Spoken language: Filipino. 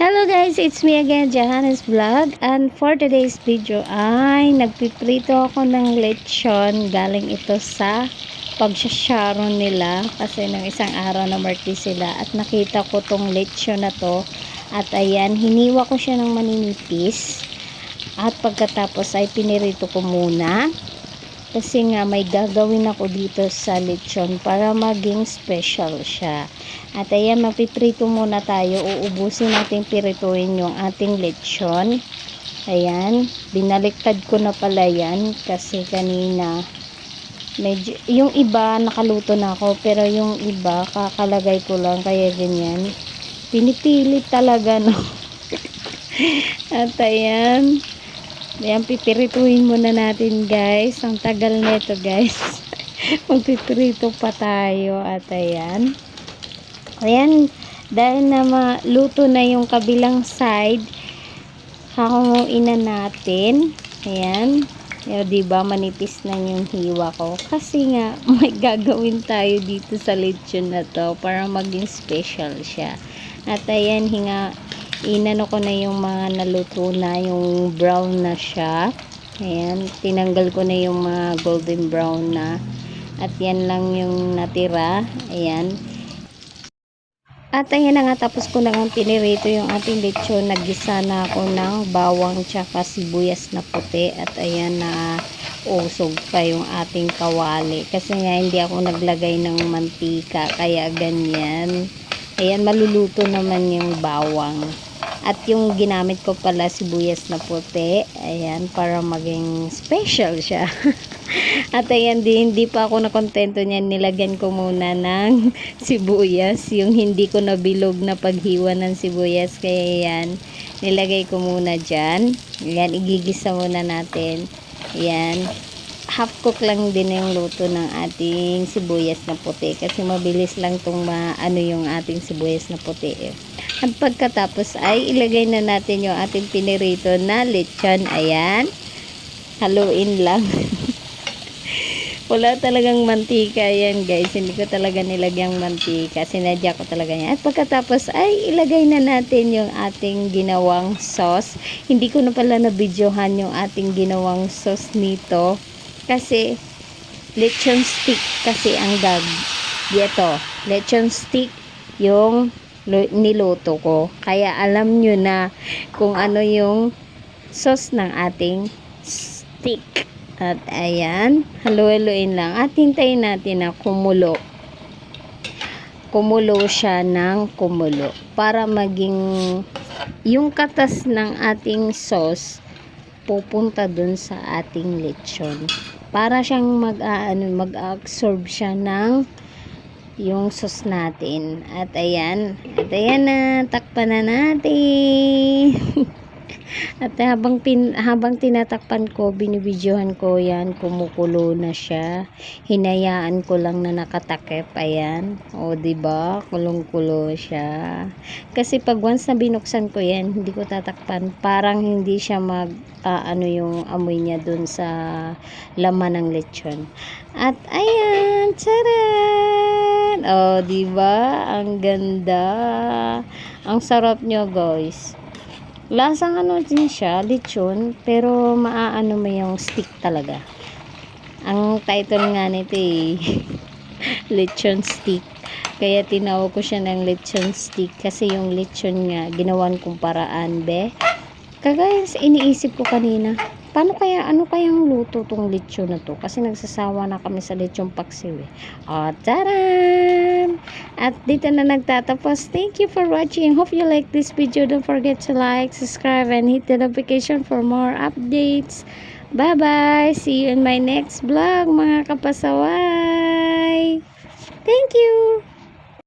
Hello guys, it's me again, Johannes Vlog. And for today's video ay nagpiprito ako ng lechon. Galing ito sa pagsasharon nila kasi ng isang araw na birthday sila. At nakita ko tong lechon na to. At ayan, hiniwa ko siya ng maninipis. At pagkatapos ay pinirito ko muna. Kasi nga may gagawin ako dito sa lechon para maging special siya. At ayan, mapiprito muna tayo. Uubusin natin pirituin yung ating lechon. Ayan, binaliktad ko na pala yan kasi kanina medyo, yung iba nakaluto na ako pero yung iba kakalagay ko lang kaya ganyan. Pinipilit talaga no. At ayan, ayan, pipirituhin muna natin guys. Ang tagal nito guys. Magpipirito pa tayo. At ayan. Ayan. Dahil na maluto na yung kabilang side, hahanguin na natin. Ayan. Yung diba manipis na yung hiwa ko. Kasi nga may gagawin tayo dito sa lechon na to para maging special siya. At ayan, inano ko na yung mga naluto na, yung brown na siya. Ayan, tinanggal ko na yung mga golden brown na. At yan lang yung natira. Ayan. At ayan na nga, tapos ko na nga pinirito yung ating lechon. Naggisa na ako ng bawang tsaka sibuyas na puti. At ayan na usog pa yung ating kawali. Kasi nga hindi ako naglagay ng mantika. Kaya ganyan. Ayan, maluluto naman yung bawang. At yung ginamit ko pala sibuyas na puti. Ayan, para maging special siya. At ayan, hindi pa ako nakontento niyan. Nilagyan ko muna ng sibuyas. Yung hindi ko nabilog na paghiwa ng sibuyas. Kaya yan, nilagay ko muna dyan. Ayan, igigisa muna natin. Ayan, half cook lang din yung luto ng ating sibuyas na puti. Kasi mabilis lang itong ano yung ating sibuyas na puti. At pagkatapos ay ilagay na natin yung ating pinirito na lechon. Ayan, haluin lang. Wala talagang mantika yan guys. Hindi ko talaga nilagyang mantika. Sinadya ko talaga yan. At pagkatapos ay ilagay na natin yung ating ginawang sauce. Hindi ko na pala na-videohan yung ating ginawang sauce nito. Kasi lechon stick kasi ang dito. Lechon stick yung niluto ko. Kaya alam nyo na kung ano yung sauce ng ating stick. At ayan, halu-haluin lang. At hintayin natin na kumulo. Kumulo siya ng kumulo. Para maging yung katas ng ating sauce pupunta dun sa ating lechon. Para siyang mag-absorb siya ng yung sauce natin. At ayan na, takpan na natin. At habang tinatakpan ko, binibidyohan ko yan, kumukulo na siya. Hinayaan ko lang na nakatakip. Ayan, o diba, kulong-kulo siya. Kasi pag once na binuksan ko yan, hindi ko tatakpan, parang hindi siya ano yung amoy niya dun sa laman ng lechon. At ayan, charan! O diba, ang ganda. Ang sarap nyo guys. Lasang ano din siya, lechon, pero maaano mo yung stick talaga. Ang title nga nito eh, lechon stick. Kaya tinawag ko siya ng lechon stick kasi yung lechon nga, ginawan kong paraan, be. Kagaya iniisip ko kanina, paano kaya, ano kayang luto tong lechon na to? Kasi nagsasawa na kami sa lechon paksiw eh. O, taran! At dito na nagtatapos. Thank you for watching. Hope you like this video. Don't forget to like, subscribe, and hit the notification for more updates. Bye-bye! See you in my next vlog, mga kapasaway! Thank you!